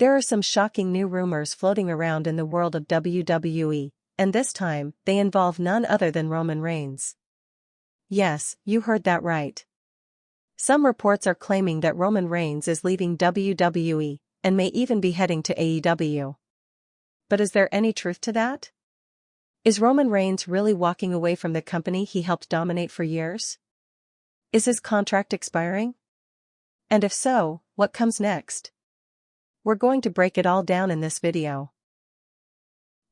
There are some shocking new rumors floating around in the world of WWE, and this time, they involve none other than Roman Reigns. Yes, you heard that right. Some reports are claiming that Roman Reigns is leaving WWE, and may even be heading to AEW. But is there any truth to that? Is Roman Reigns really walking away from the company he helped dominate for years? Is his contract expiring? And if so, what comes next? We're going to break it all down in this video.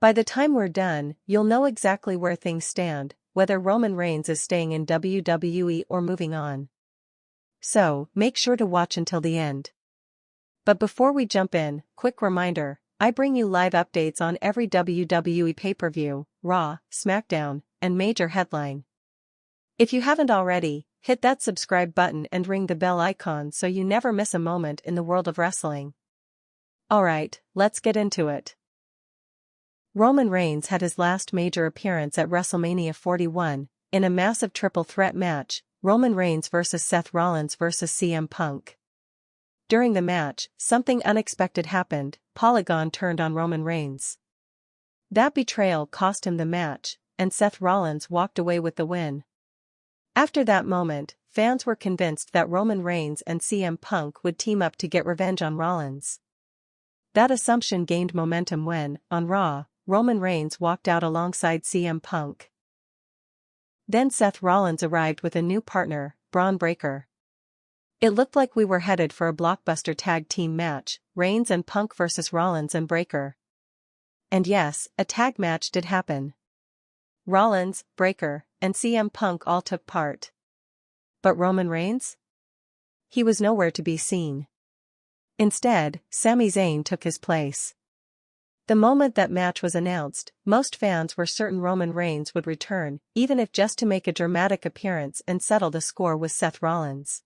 By the time we're done, you'll know exactly where things stand, whether Roman Reigns is staying in WWE or moving on. So, make sure to watch until the end. But before we jump in, quick reminder, I bring you live updates on every WWE pay-per-view, Raw, SmackDown, and major headline. If you haven't already, hit that subscribe button and ring the bell icon so you never miss a moment in the world of wrestling. Alright, let's get into it. Roman Reigns had his last major appearance at WrestleMania 41, in a massive triple threat match, Roman Reigns vs. Seth Rollins vs. CM Punk. During the match, something unexpected happened. Polygon turned on Roman Reigns. That betrayal cost him the match, and Seth Rollins walked away with the win. After that moment, fans were convinced that Roman Reigns and CM Punk would team up to get revenge on Rollins. That assumption gained momentum when, on Raw, Roman Reigns walked out alongside CM Punk. Then Seth Rollins arrived with a new partner, Braun Breaker. It looked like we were headed for a blockbuster tag team match, Reigns and Punk vs. Rollins and Breaker. And yes, a tag match did happen. Rollins, Breaker, and CM Punk all took part. But Roman Reigns? He was nowhere to be seen. Instead, Sami Zayn took his place. The moment that match was announced, most fans were certain Roman Reigns would return, even if just to make a dramatic appearance and settle the score with Seth Rollins.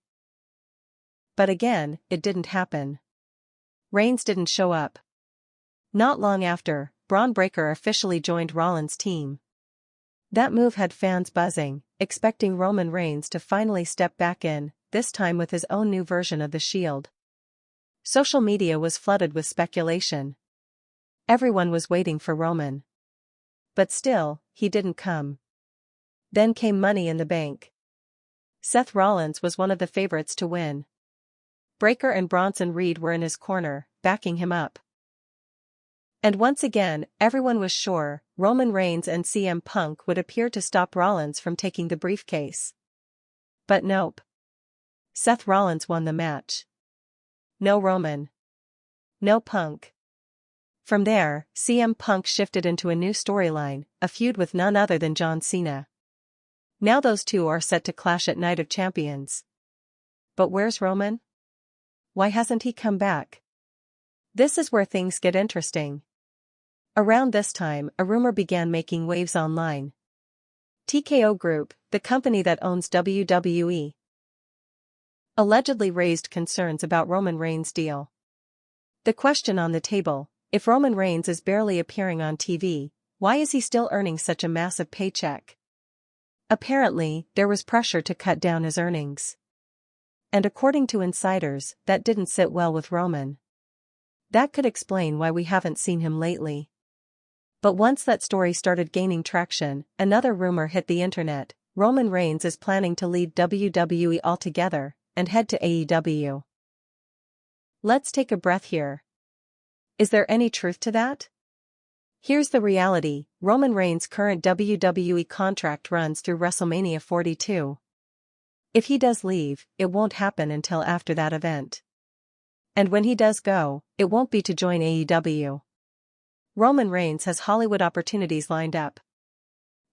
But again, it didn't happen. Reigns didn't show up. Not long after, Braun Breaker officially joined Rollins' team. That move had fans buzzing, expecting Roman Reigns to finally step back in, this time with his own new version of the Shield. Social media was flooded with speculation. Everyone was waiting for Roman. But still, he didn't come. Then came Money in the Bank. Seth Rollins was one of the favorites to win. Breaker and Bronson Reed were in his corner, backing him up. And once again, everyone was sure Roman Reigns and CM Punk would appear to stop Rollins from taking the briefcase. But nope. Seth Rollins won the match. No Roman. No Punk. From there, CM Punk shifted into a new storyline, a feud with none other than John Cena. Now those two are set to clash at Night of Champions. But where's Roman? Why hasn't he come back? This is where things get interesting. Around this time, a rumor began making waves online. TKO Group, the company that owns WWE, allegedly raised concerns about Roman Reigns' deal. The question on the table: if Roman Reigns is barely appearing on TV, why is he still earning such a massive paycheck? Apparently, there was pressure to cut down his earnings. And according to insiders, that didn't sit well with Roman. That could explain why we haven't seen him lately. But once that story started gaining traction, another rumor hit the internet: Roman Reigns is planning to leave WWE altogether and head to AEW. Let's take a breath here. Is there any truth to that? Here's the reality: Roman Reigns' current WWE contract runs through WrestleMania 42. If he does leave, it won't happen until after that event. And when he does go, it won't be to join AEW. Roman Reigns has Hollywood opportunities lined up.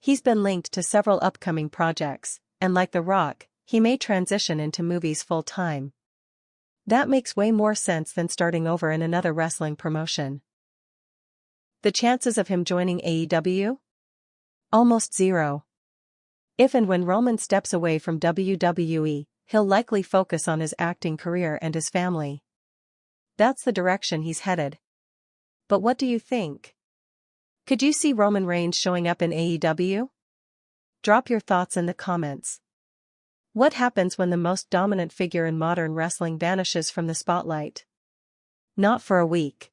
He's been linked to several upcoming projects, and like The Rock, he may transition into movies full-time. That makes way more sense than starting over in another wrestling promotion. The chances of him joining AEW? Almost zero. If and when Roman steps away from WWE, he'll likely focus on his acting career and his family. That's the direction he's headed. But what do you think? Could you see Roman Reigns showing up in AEW? Drop your thoughts in the comments. What happens when the most dominant figure in modern wrestling vanishes from the spotlight? Not for a week.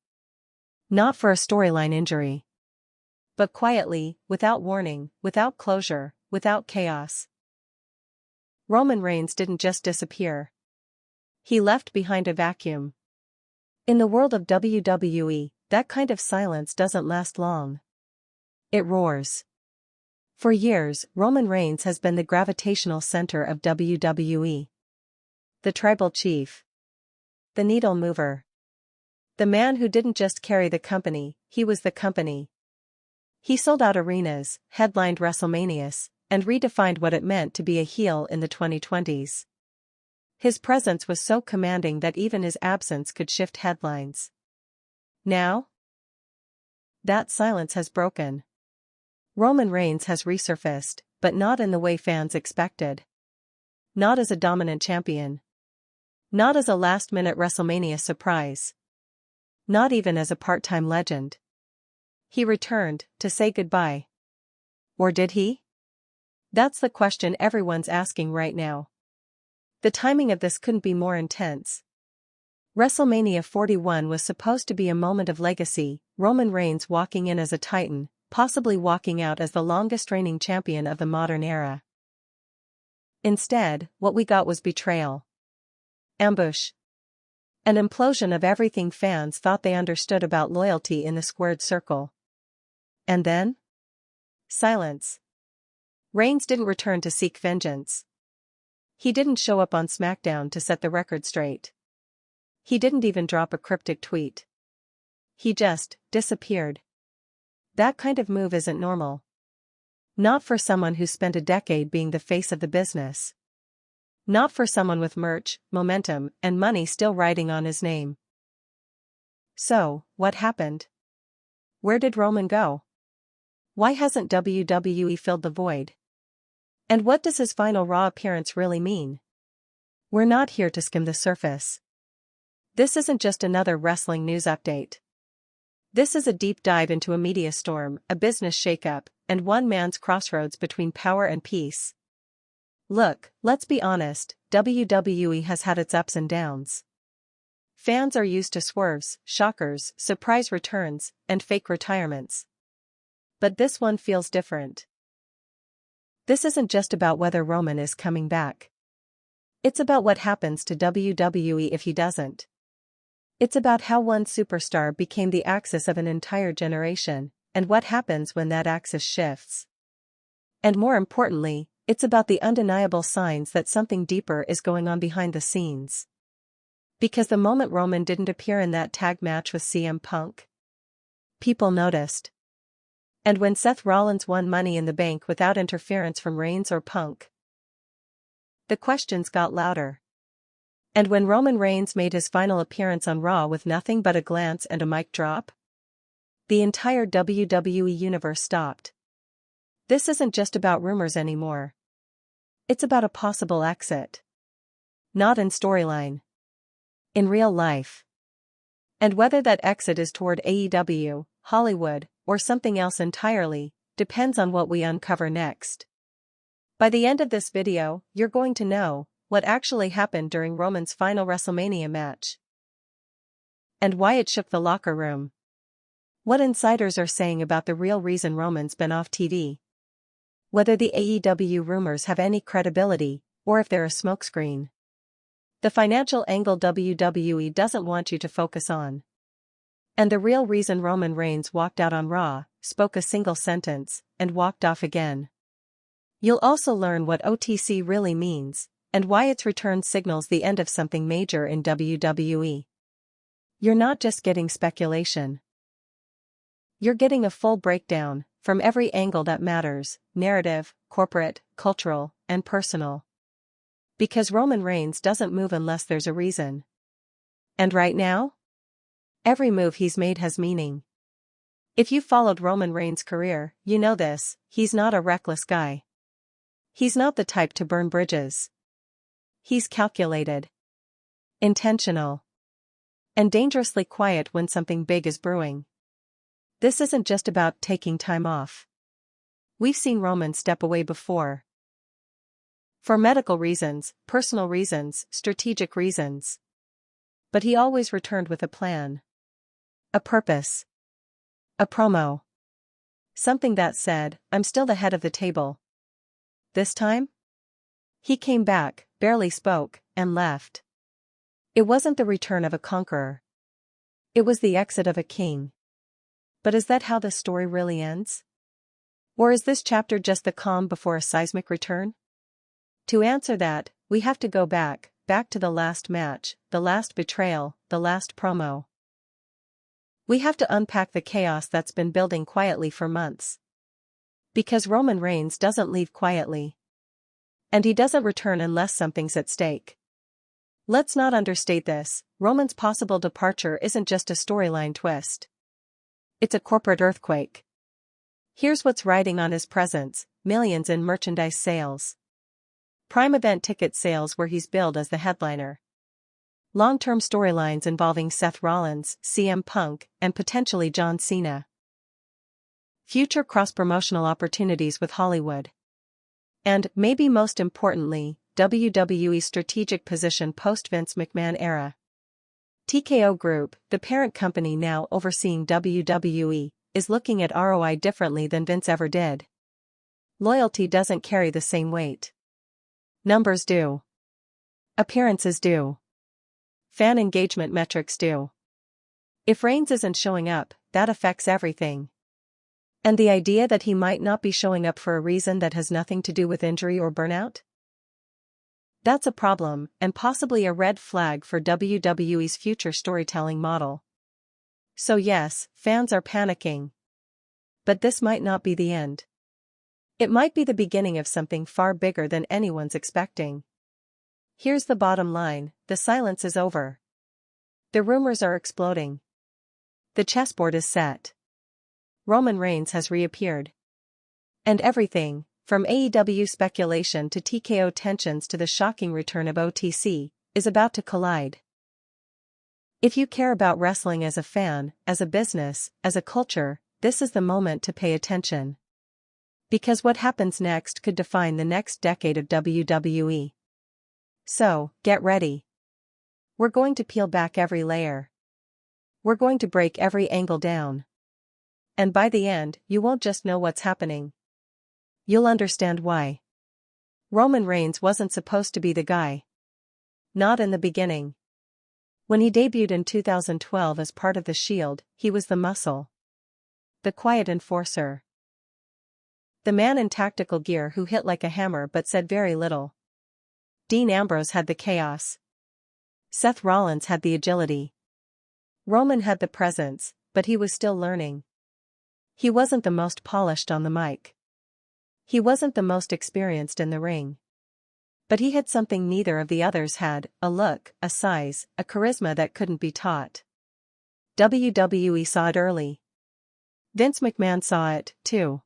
Not for a storyline injury. But quietly, without warning, without closure, without chaos. Roman Reigns didn't just disappear. He left behind a vacuum. In the world of WWE, that kind of silence doesn't last long. It roars. For years, Roman Reigns has been the gravitational center of WWE. The tribal chief. The needle mover. The man who didn't just carry the company, he was the company. He sold out arenas, headlined WrestleManias, and redefined what it meant to be a heel in the 2020s. His presence was so commanding that even his absence could shift headlines. Now? That silence has broken. Roman Reigns has resurfaced, but not in the way fans expected. Not as a dominant champion. Not as a last-minute WrestleMania surprise. Not even as a part-time legend. He returned to say goodbye. Or did he? That's the question everyone's asking right now. The timing of this couldn't be more intense. WrestleMania 41 was supposed to be a moment of legacy, Roman Reigns walking in as a titan, possibly walking out as the longest-reigning champion of the modern era. Instead, what we got was betrayal. Ambush. An implosion of everything fans thought they understood about loyalty in the squared circle. And then? Silence. Reigns didn't return to seek vengeance. He didn't show up on SmackDown to set the record straight. He didn't even drop a cryptic tweet. He just disappeared. That kind of move isn't normal. Not for someone who spent a decade being the face of the business. Not for someone with merch, momentum, and money still riding on his name. So, what happened? Where did Roman go? Why hasn't WWE filled the void? And what does his final Raw appearance really mean? We're not here to skim the surface. This isn't just another wrestling news update. This is a deep dive into a media storm, a business shakeup, and one man's crossroads between power and peace. Look, let's be honest, WWE has had its ups and downs. Fans are used to swerves, shockers, surprise returns, and fake retirements. But this one feels different. This isn't just about whether Roman is coming back. It's about what happens to WWE if he doesn't. It's about how one superstar became the axis of an entire generation, and what happens when that axis shifts. And more importantly, it's about the undeniable signs that something deeper is going on behind the scenes. Because the moment Roman didn't appear in that tag match with CM Punk, people noticed. And when Seth Rollins won Money in the Bank without interference from Reigns or Punk, the questions got louder. And when Roman Reigns made his final appearance on Raw with nothing but a glance and a mic drop, the entire WWE universe stopped. This isn't just about rumors anymore. It's about a possible exit. Not in storyline. In real life. And whether that exit is toward AEW, Hollywood, or something else entirely, depends on what we uncover next. By the end of this video, you're going to know what actually happened during Roman's final WrestleMania match. And why it shook the locker room. What insiders are saying about the real reason Roman's been off TV. Whether the AEW rumors have any credibility, or if they're a smokescreen. The financial angle WWE doesn't want you to focus on. And the real reason Roman Reigns walked out on Raw, spoke a single sentence, and walked off again. You'll also learn what OTC really means, and why its return signals the end of something major in WWE. You're not just getting speculation. You're getting a full breakdown, from every angle that matters, narrative, corporate, cultural, and personal. Because Roman Reigns doesn't move unless there's a reason. And right now? Every move he's made has meaning. If you followed Roman Reigns' career, you know this, he's not a reckless guy. He's not the type to burn bridges. He's calculated. Intentional. And dangerously quiet when something big is brewing. This isn't just about taking time off. We've seen Roman step away before. For medical reasons, personal reasons, strategic reasons. But he always returned with a plan. A purpose. A promo. Something that said, "I'm still the head of the table." This time? He came back, barely spoke, and left. It wasn't the return of a conqueror. It was the exit of a king. But is that how the story really ends? Or is this chapter just the calm before a seismic return? To answer that, we have to go back to the last match, the last betrayal, the last promo. We have to unpack the chaos that's been building quietly for months. Because Roman Reigns doesn't leave quietly. And he doesn't return unless something's at stake. Let's not understate this, Roman's possible departure isn't just a storyline twist. It's a corporate earthquake. Here's what's riding on his presence: millions in merchandise sales. Prime event ticket sales where he's billed as the headliner. Long-term storylines involving Seth Rollins, CM Punk, and potentially John Cena. Future cross-promotional opportunities with Hollywood. And, maybe most importantly, WWE's strategic position post-Vince McMahon era. TKO Group, the parent company now overseeing WWE, is looking at ROI differently than Vince ever did. Loyalty doesn't carry the same weight. Numbers do. Appearances do. Fan engagement metrics do. If Reigns isn't showing up, that affects everything. And the idea that he might not be showing up for a reason that has nothing to do with injury or burnout? That's a problem, and possibly a red flag for WWE's future storytelling model. So yes, fans are panicking. But this might not be the end. It might be the beginning of something far bigger than anyone's expecting. Here's the bottom line: the silence is over. The rumors are exploding. The chessboard is set. Roman Reigns has reappeared. And everything, from AEW speculation to TKO tensions to the shocking return of OTC, is about to collide. If you care about wrestling as a fan, as a business, as a culture, this is the moment to pay attention. Because what happens next could define the next decade of WWE. So, get ready. We're going to peel back every layer. We're going to break every angle down. And by the end, you won't just know what's happening. You'll understand why. Roman Reigns wasn't supposed to be the guy. Not in the beginning. When he debuted in 2012 as part of The Shield, he was the muscle. The quiet enforcer. The man in tactical gear who hit like a hammer but said very little. Dean Ambrose had the chaos. Seth Rollins had the agility. Roman had the presence, but he was still learning. He wasn't the most polished on the mic. He wasn't the most experienced in the ring. But he had something neither of the others had: a look, a size, a charisma that couldn't be taught. WWE saw it early. Vince McMahon saw it, too.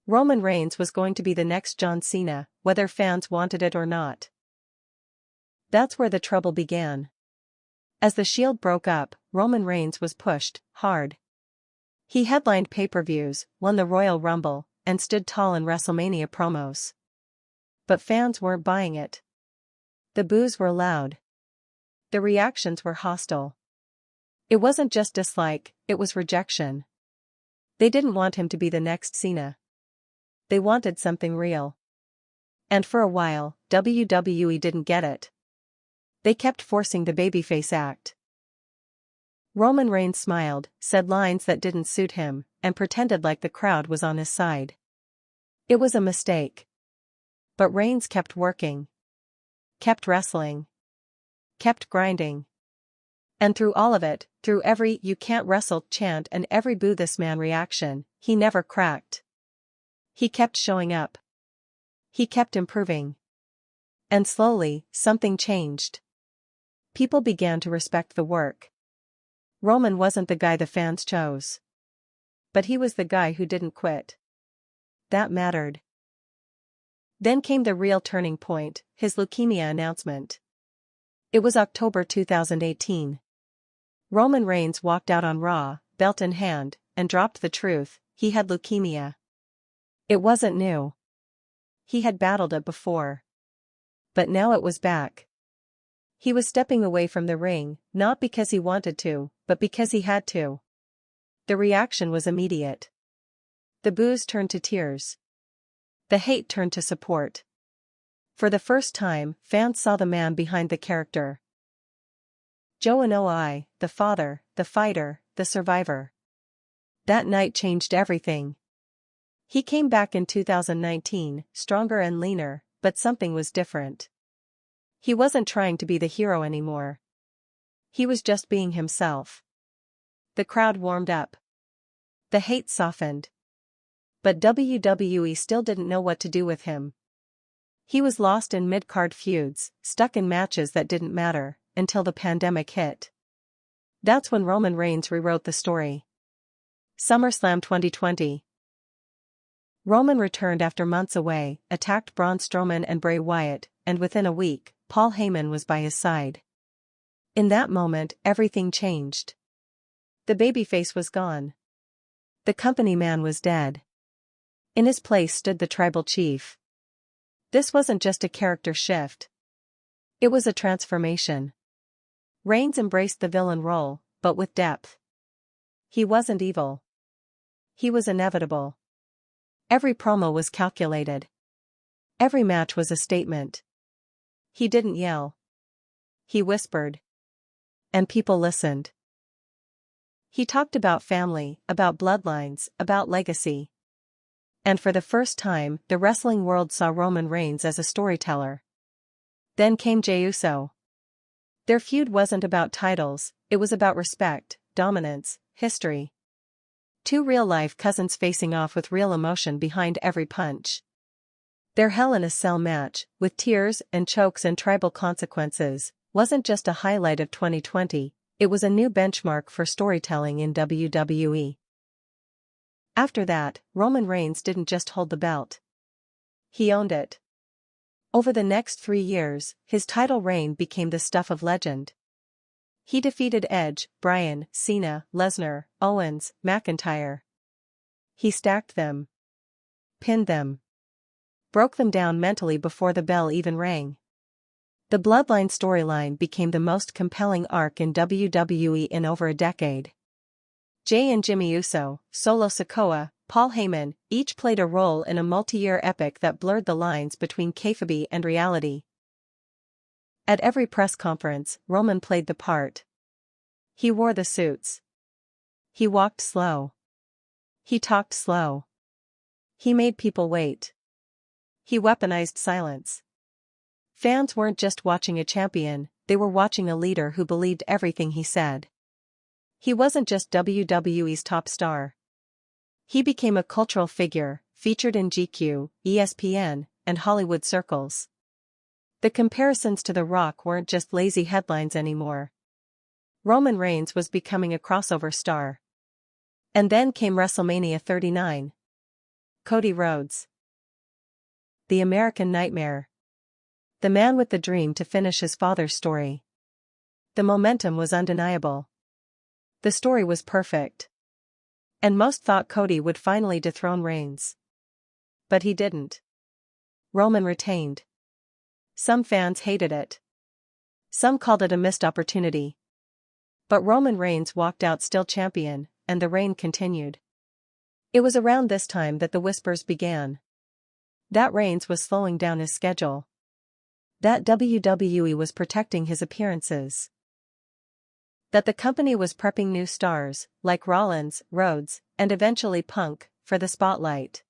Roman Reigns was going to be the next John Cena, whether fans wanted it or not. That's where the trouble began. As the Shield broke up, Roman Reigns was pushed hard. He headlined pay-per-views, won the Royal Rumble, and stood tall in WrestleMania promos. But fans weren't buying it. The boos were loud. The reactions were hostile. It wasn't just dislike, it was rejection. They didn't want him to be the next Cena. They wanted something real. And for a while, WWE didn't get it. They kept forcing the babyface act. Roman Reigns smiled, said lines that didn't suit him, and pretended like the crowd was on his side. It was a mistake. But Reigns kept working. Kept wrestling. Kept grinding. And through all of it, through every "you can't wrestle" chant and every "boo this man" reaction, he never cracked. He kept showing up. He kept improving. And slowly, something changed. People began to respect the work. Roman wasn't the guy the fans chose. But he was the guy who didn't quit. That mattered. Then came the real turning point, his leukemia announcement. It was October 2018. Roman Reigns walked out on Raw, belt in hand, and dropped the truth: he had leukemia. It wasn't new. He had battled it before. But now it was back. He was stepping away from the ring, not because he wanted to, but because he had to. The reaction was immediate. The boos turned to tears. The hate turned to support. For the first time, fans saw the man behind the character. Joe Anoa'i, the father, the fighter, the survivor. That night changed everything. He came back in 2019, stronger and leaner, but something was different. He wasn't trying to be the hero anymore. He was just being himself. The crowd warmed up. The hate softened. But WWE still didn't know what to do with him. He was lost in mid-card feuds, stuck in matches that didn't matter, until the pandemic hit. That's when Roman Reigns rewrote the story. SummerSlam 2020. Roman returned after months away, attacked Braun Strowman and Bray Wyatt, and within a week, Paul Heyman was by his side. In that moment, everything changed. The babyface was gone. The company man was dead. In his place stood the tribal chief. This wasn't just a character shift. It was a transformation. Reigns embraced the villain role, but with depth. He wasn't evil. He was inevitable. Every promo was calculated. Every match was a statement. He didn't yell. He whispered. And people listened. He talked about family, about bloodlines, about legacy. And for the first time, the wrestling world saw Roman Reigns as a storyteller. Then came Jey Uso. Their feud wasn't about titles, it was about respect, dominance, history. Two real-life cousins facing off with real emotion behind every punch. Their Hell in a Cell match, with tears and chokes and tribal consequences, wasn't just a highlight of 2020, it was a new benchmark for storytelling in WWE. After that, Roman Reigns didn't just hold the belt. He owned it. Over the next 3 years, his title reign became the stuff of legend. He defeated Edge, Bryan, Cena, Lesnar, Owens, McIntyre. He stacked them. Pinned them. Broke them down mentally before the bell even rang. The Bloodline storyline became the most compelling arc in WWE in over a decade. Jey and Jimmy Uso, Solo Sikoa, Paul Heyman, each played a role in a multi-year epic that blurred the lines between kayfabe and reality. At every press conference, Roman played the part. He wore the suits. He walked slow. He talked slow. He made people wait. He weaponized silence. Fans weren't just watching a champion, they were watching a leader who believed everything he said. He wasn't just WWE's top star. He became a cultural figure, featured in GQ, ESPN, and Hollywood circles. The comparisons to The Rock weren't just lazy headlines anymore. Roman Reigns was becoming a crossover star. And then came WrestleMania 39. Cody Rhodes. The American Nightmare. The man with the dream to finish his father's story. The momentum was undeniable. The story was perfect. And most thought Cody would finally dethrone Reigns. But he didn't. Roman retained. Some fans hated it. Some called it a missed opportunity. But Roman Reigns walked out still champion, and the reign continued. It was around this time that the whispers began. That Reigns was slowing down his schedule. That WWE was protecting his appearances. That the company was prepping new stars, like Rollins, Rhodes, and eventually Punk, for the spotlight.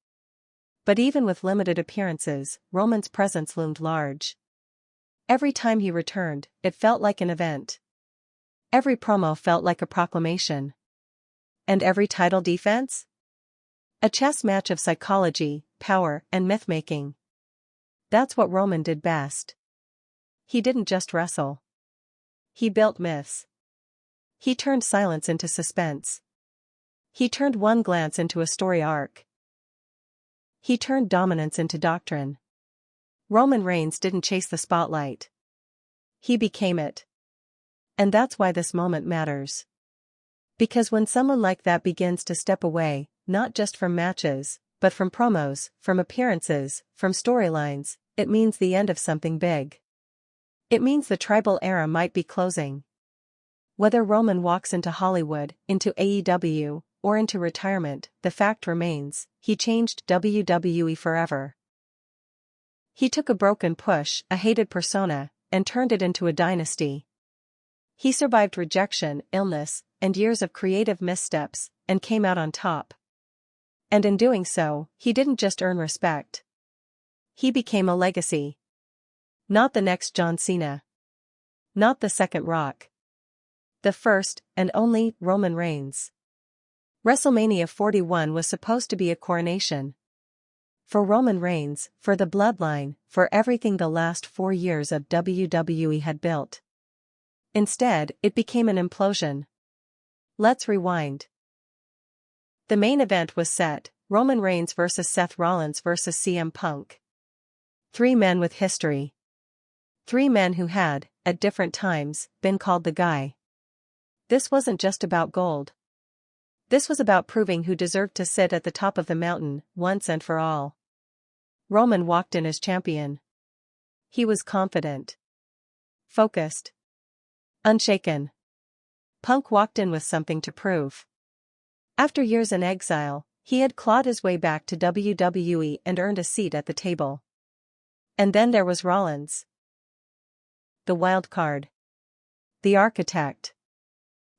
But even with limited appearances, Roman's presence loomed large. Every time he returned, it felt like an event. Every promo felt like a proclamation. And every title defense? A chess match of psychology, power, and myth-making. That's what Roman did best. He didn't just wrestle. He built myths. He turned silence into suspense. He turned one glance into a story arc. He turned dominance into doctrine. Roman Reigns didn't chase the spotlight. He became it. And that's why this moment matters. Because when someone like that begins to step away, not just from matches, but from promos, from appearances, from storylines, it means the end of something big. It means the tribal era might be closing. Whether Roman walks into Hollywood, into AEW, or into retirement, the fact remains, he changed WWE forever. He took a broken push, a hated persona, and turned it into a dynasty. He survived rejection, illness, and years of creative missteps, and came out on top. And in doing so, he didn't just earn respect. He became a legacy. Not the next John Cena. Not the second Rock. The first, and only, Roman Reigns. WrestleMania 41 was supposed to be a coronation. For Roman Reigns, for the bloodline, for everything the last 4 years of WWE had built. Instead, it became an implosion. Let's rewind. The main event was set, Roman Reigns versus Seth Rollins versus CM Punk. 3 men with history. 3 men who had, at different times, been called the guy. This wasn't just about gold. This was about proving who deserved to sit at the top of the mountain, once and for all. Roman walked in as champion. He was confident. Focused. Unshaken. Punk walked in with something to prove. After years in exile, he had clawed his way back to WWE and earned a seat at the table. And then there was Rollins. The wild card. The architect.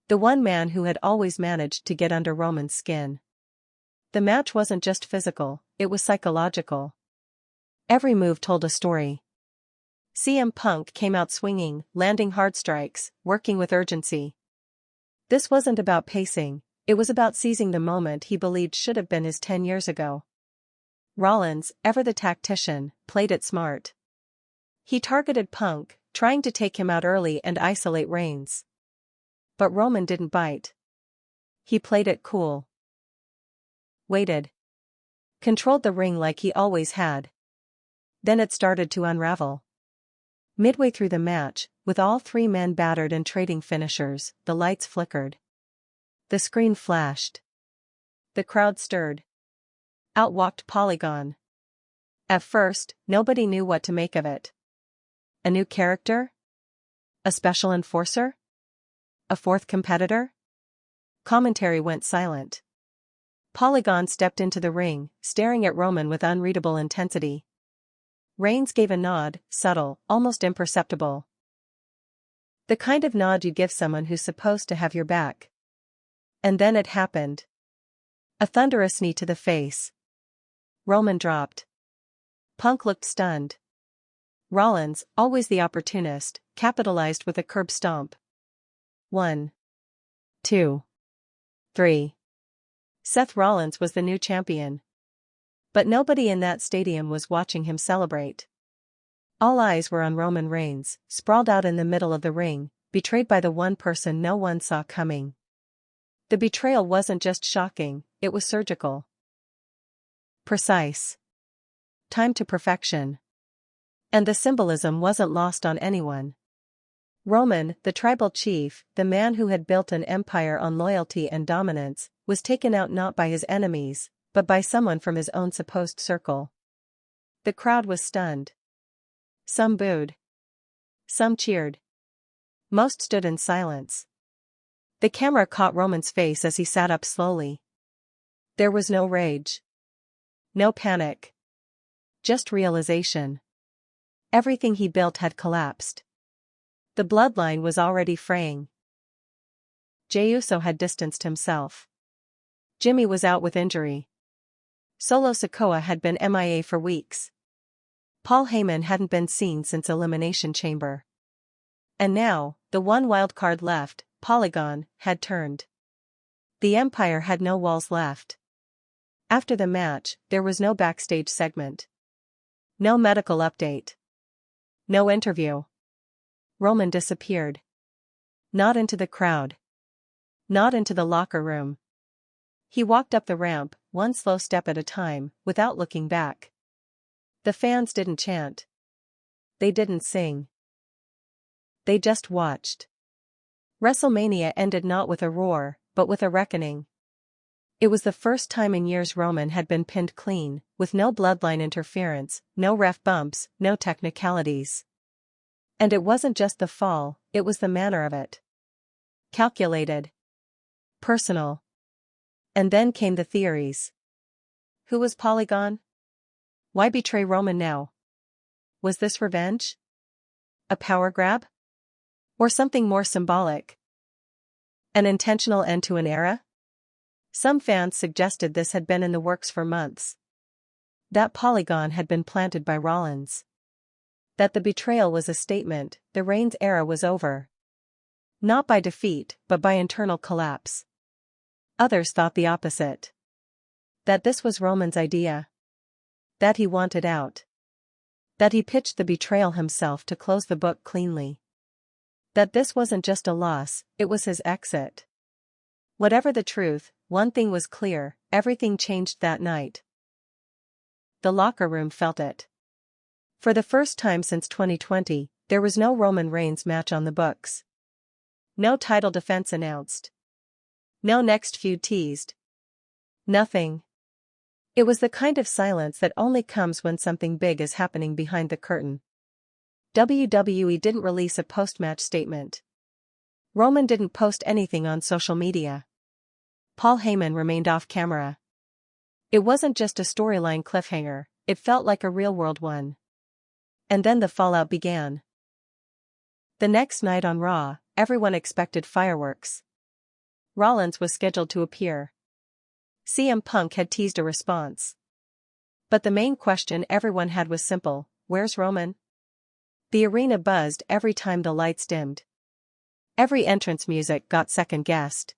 The one man who had always managed to get under Roman's skin. The match wasn't just physical, it was psychological. Every move told a story. CM Punk came out swinging, landing hard strikes, working with urgency. This wasn't about pacing, it was about seizing the moment he believed should have been his 10 years ago. Rollins, ever the tactician, played it smart. He targeted Punk, trying to take him out early and isolate Reigns. But Roman didn't bite. He played it cool. Waited. Controlled the ring like he always had. Then it started to unravel. Midway through the match, with all 3 men battered and trading finishers, the lights flickered. The screen flashed. The crowd stirred. Out walked Polygon. At first, nobody knew what to make of it. A new character? A special enforcer? A 4th competitor? Commentary went silent. Polygon stepped into the ring, staring at Roman with unreadable intensity. Reigns gave a nod, subtle, almost imperceptible. The kind of nod you give someone who's supposed to have your back. And then it happened. A thunderous knee to the face. Roman dropped. Punk looked stunned. Rollins, always the opportunist, capitalized with a curb stomp. 1, 2, 3. Seth Rollins was the new champion. But nobody in that stadium was watching him celebrate. All eyes were on Roman Reigns, sprawled out in the middle of the ring, betrayed by the one person no one saw coming. The betrayal wasn't just shocking, it was surgical. Precise. Timed to perfection. And the symbolism wasn't lost on anyone. Roman, the tribal chief, the man who had built an empire on loyalty and dominance, was taken out not by his enemies, but by someone from his own supposed circle. The crowd was stunned. Some booed. Some cheered. Most stood in silence. The camera caught Roman's face as he sat up slowly. There was no rage. No panic. Just realization. Everything he built had collapsed. The bloodline was already fraying. Jey Uso had distanced himself. Jimmy was out with injury. Solo Sikoa had been MIA for weeks. Paul Heyman hadn't been seen since Elimination Chamber. And now, the one wild card left, Polygon, had turned. The Empire had no walls left. After the match, there was no backstage segment. No medical update. No interview. Roman disappeared. Not into the crowd. Not into the locker room. He walked up the ramp, one slow step at a time, without looking back. The fans didn't chant. They didn't sing. They just watched. WrestleMania ended not with a roar, but with a reckoning. It was the first time in years Roman had been pinned clean, with no bloodline interference, no ref bumps, no technicalities. And it wasn't just the fall, it was the manner of it. Calculated. Personal. And then came the theories. Who was Polygon? Why betray Roman now? Was this revenge? A power grab? Or something more symbolic? An intentional end to an era? Some fans suggested this had been in the works for months. That Polygon had been planted by Rollins. That the betrayal was a statement, the Reigns era was over. Not by defeat, but by internal collapse. Others thought the opposite. That this was Roman's idea. That he wanted out. That he pitched the betrayal himself to close the book cleanly. That this wasn't just a loss, it was his exit. Whatever the truth, one thing was clear, everything changed that night. The locker room felt it. For the first time since 2020, there was no Roman Reigns match on the books. No title defense announced. No next feud teased. Nothing. It was the kind of silence that only comes when something big is happening behind the curtain. WWE didn't release a post-match statement. Roman didn't post anything on social media. Paul Heyman remained off camera. It wasn't just a storyline cliffhanger, it felt like a real-world one. And then the fallout began. The next night on Raw, everyone expected fireworks. Rollins was scheduled to appear. CM Punk had teased a response. But the main question everyone had was simple: where's Roman? The arena buzzed every time the lights dimmed. Every entrance music got second-guessed.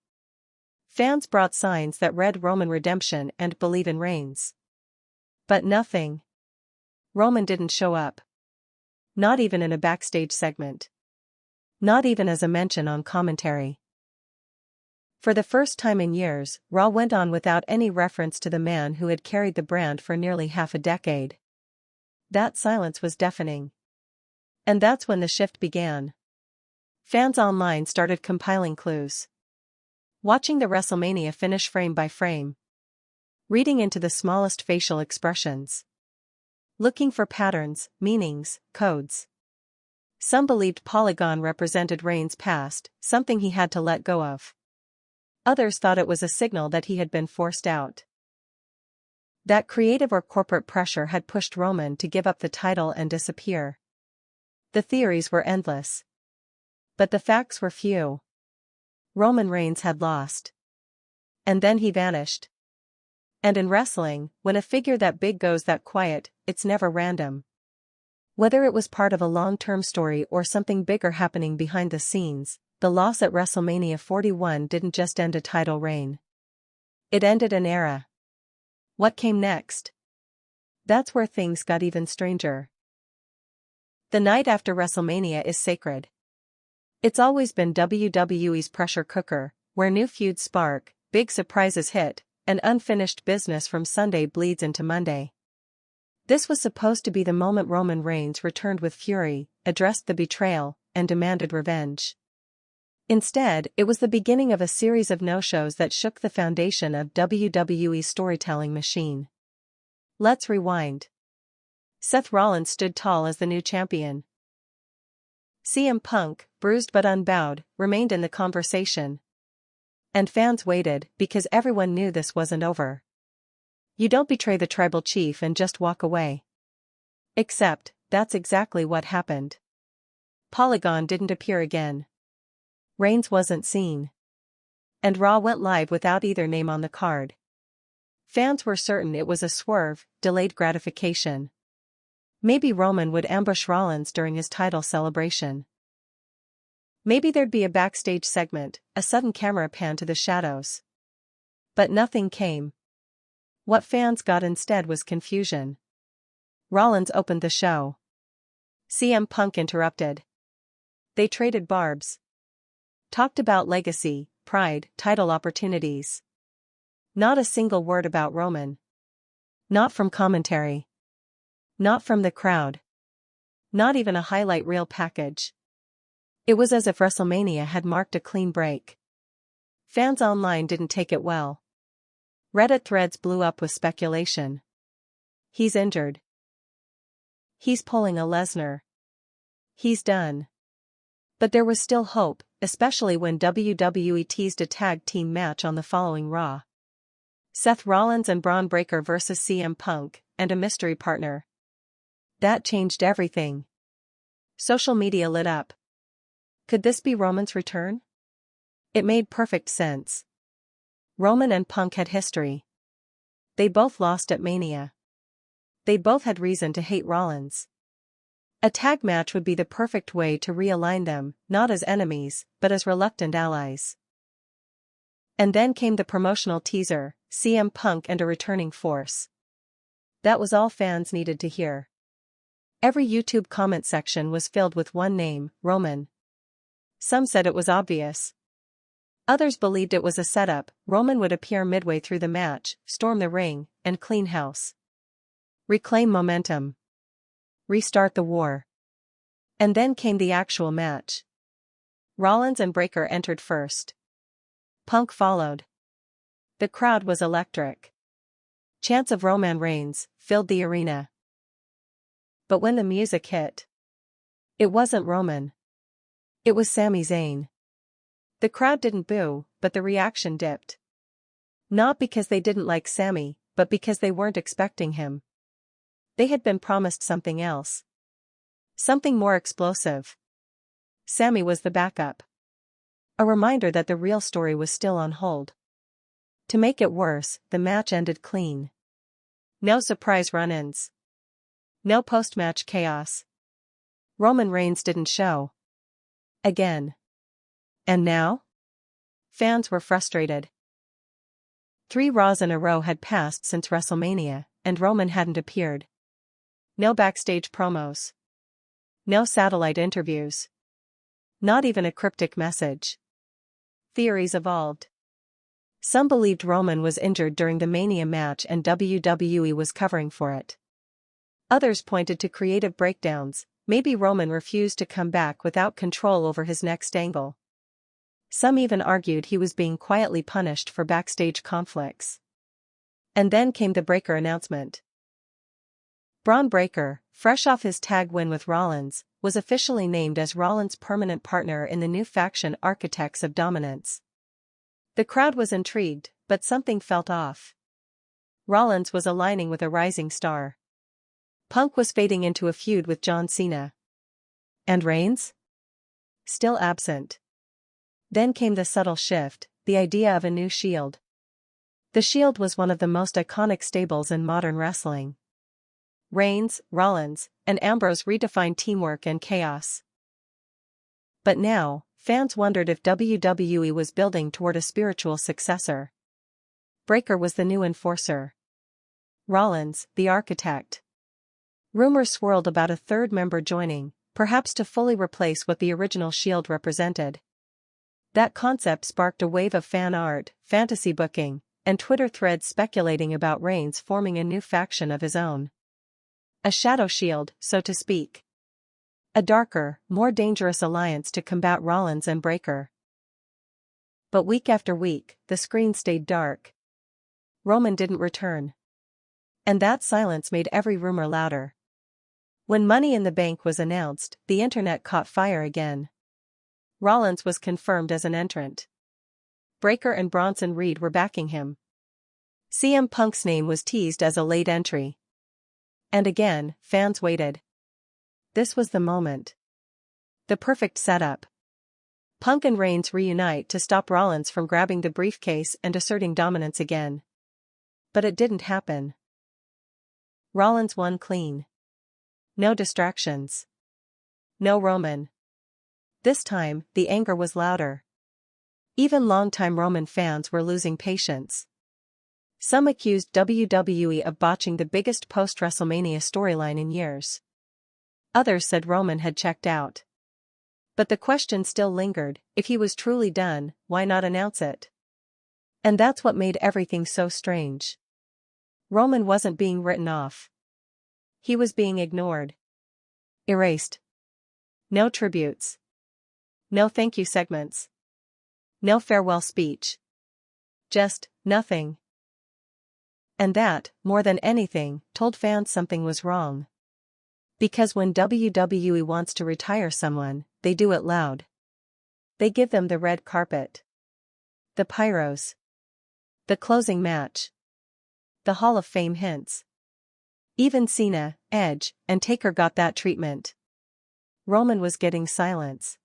Fans brought signs that read Roman redemption and believe in Reigns. But nothing. Roman didn't show up. Not even in a backstage segment. Not even as a mention on commentary. For the first time in years, Raw went on without any reference to the man who had carried the brand for nearly half a decade. That silence was deafening. And that's when the shift began. Fans online started compiling clues. Watching the WrestleMania finish frame by frame. Reading into the smallest facial expressions. Looking for patterns, meanings, codes. Some believed Polygon represented Reigns' past, something he had to let go of. Others thought it was a signal that he had been forced out. That creative or corporate pressure had pushed Roman to give up the title and disappear. The theories were endless. But the facts were few. Roman Reigns had lost. And then he vanished. And in wrestling, when a figure that big goes that quiet, it's never random. Whether it was part of a long-term story or something bigger happening behind the scenes, the loss at WrestleMania 41 didn't just end a title reign. It ended an era. What came next? That's where things got even stranger. The night after WrestleMania is sacred. It's always been WWE's pressure cooker, where new feuds spark, big surprises hit, and unfinished business from Sunday bleeds into Monday. This was supposed to be the moment Roman Reigns returned with fury, addressed the betrayal, and demanded revenge. Instead, it was the beginning of a series of no-shows that shook the foundation of WWE's storytelling machine. Let's rewind. Seth Rollins stood tall as the new champion. CM Punk, bruised but unbowed, remained in the conversation. And fans waited, because everyone knew this wasn't over. You don't betray the tribal chief and just walk away. Except, that's exactly what happened. Polygon didn't appear again. Reigns wasn't seen. And Raw went live without either name on the card. Fans were certain it was a swerve, delayed gratification. Maybe Roman would ambush Rollins during his title celebration. Maybe there'd be a backstage segment, a sudden camera pan to the shadows. But nothing came. What fans got instead was confusion. Rollins opened the show. CM Punk interrupted. They traded barbs. Talked about legacy, pride, title opportunities. Not a single word about Roman. Not from commentary. Not from the crowd. Not even a highlight reel package. It was as if WrestleMania had marked a clean break. Fans online didn't take it well. Reddit threads blew up with speculation. He's injured. He's pulling a Lesnar. He's done. But there was still hope, especially when WWE teased a tag team match on the following Raw. Seth Rollins and Braun Breaker vs. CM Punk, and a mystery partner. That changed everything. Social media lit up. Could this be Roman's return? It made perfect sense. Roman and Punk had history. They both lost at Mania. They both had reason to hate Rollins. A tag match would be the perfect way to realign them, not as enemies, but as reluctant allies. And then came the promotional teaser, CM Punk and a returning force. That was all fans needed to hear. Every YouTube comment section was filled with one name, Roman. Some said it was obvious. Others believed it was a setup. Roman would appear midway through the match, storm the ring, and clean house. Reclaim momentum. Restart the war. And then came the actual match. Rollins and Breaker entered first. Punk followed. The crowd was electric. Chants of Roman Reigns filled the arena. But when the music hit, it wasn't Roman. It was Sami Zayn. The crowd didn't boo, but the reaction dipped. Not because they didn't like Sami, but because they weren't expecting him. They had been promised something else. Something more explosive. Sami was the backup. A reminder that the real story was still on hold. To make it worse, the match ended clean. No surprise run-ins. No post-match chaos. Roman Reigns didn't show. Again. And now? Fans were frustrated. 3 Raws in a row had passed since WrestleMania, and Roman hadn't appeared. No backstage promos. No satellite interviews. Not even a cryptic message. Theories evolved. Some believed Roman was injured during the Mania match and WWE was covering for it. Others pointed to creative breakdowns. Maybe Roman refused to come back without control over his next angle. Some even argued he was being quietly punished for backstage conflicts. And then came the Breaker announcement. Braun Breaker, fresh off his tag win with Rollins, was officially named as Rollins' permanent partner in the new faction Architects of Dominance. The crowd was intrigued, but something felt off. Rollins was aligning with a rising star. Punk was fading into a feud with John Cena. And Reigns? Still absent. Then came the subtle shift, the idea of a new Shield. The Shield was one of the most iconic stables in modern wrestling. Reigns, Rollins, and Ambrose redefined teamwork and chaos. But now, fans wondered if WWE was building toward a spiritual successor. Breaker was the new enforcer. Rollins, the architect. Rumors swirled about a third member joining, perhaps to fully replace what the original Shield represented. That concept sparked a wave of fan art, fantasy booking, and Twitter threads speculating about Reigns forming a new faction of his own. A shadow shield, so to speak. A darker, more dangerous alliance to combat Rollins and Breaker. But week after week, the screen stayed dark. Roman didn't return. And that silence made every rumor louder. When Money in the Bank was announced, the internet caught fire again. Rollins was confirmed as an entrant. Breaker and Bronson Reed were backing him. CM Punk's name was teased as a late entry. And again, fans waited. This was the moment. The perfect setup. Punk and Reigns reunite to stop Rollins from grabbing the briefcase and asserting dominance again. But it didn't happen. Rollins won clean. No distractions. No Roman. This time, the anger was louder. Even longtime Roman fans were losing patience. Some accused WWE of botching the biggest post-WrestleMania storyline in years. Others said Roman had checked out. But the question still lingered, if he was truly done, why not announce it? And that's what made everything so strange. Roman wasn't being written off. He was being ignored. Erased. No tributes. No thank you segments. No farewell speech. Just, nothing. And that, more than anything, told fans something was wrong. Because when WWE wants to retire someone, they do it loud. They give them the red carpet, the pyros, the closing match, the Hall of Fame hints. Even Cena, Edge, and Taker got that treatment. Roman was getting silence.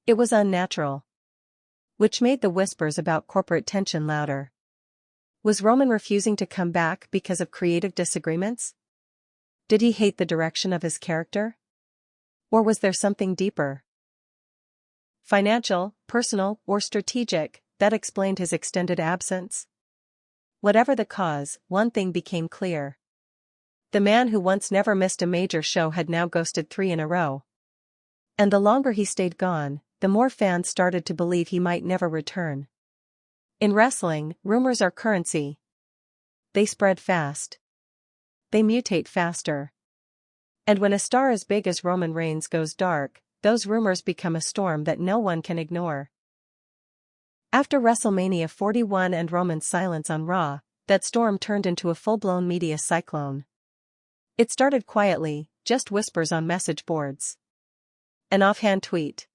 It was unnatural. Which made the whispers about corporate tension louder. Was Roman refusing to come back because of creative disagreements? Did he hate the direction of his character? Or was there something deeper? Financial, personal, or strategic, that explained his extended absence? Whatever the cause, one thing became clear. The man who once never missed a major show had now ghosted 3 in a row. And the longer he stayed gone, the more fans started to believe he might never return. In wrestling, rumors are currency. They spread fast. They mutate faster. And when a star as big as Roman Reigns goes dark, those rumors become a storm that no one can ignore. After WrestleMania 41 and Roman's silence on Raw, that storm turned into a full-blown media cyclone. It started quietly, just whispers on message boards. An offhand tweet.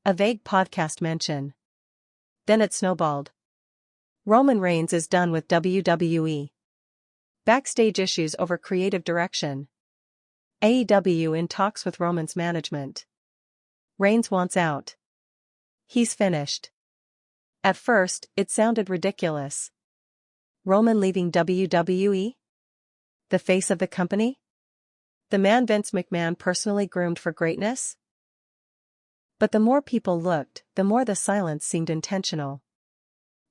A vague podcast mention. Then it snowballed. Roman Reigns is done with WWE. Backstage issues over creative direction. AEW in talks with Roman's management. Reigns wants out. He's finished. At first, it sounded ridiculous. Roman leaving WWE? The face of the company? The man Vince McMahon personally groomed for greatness? But the more people looked, the more the silence seemed intentional.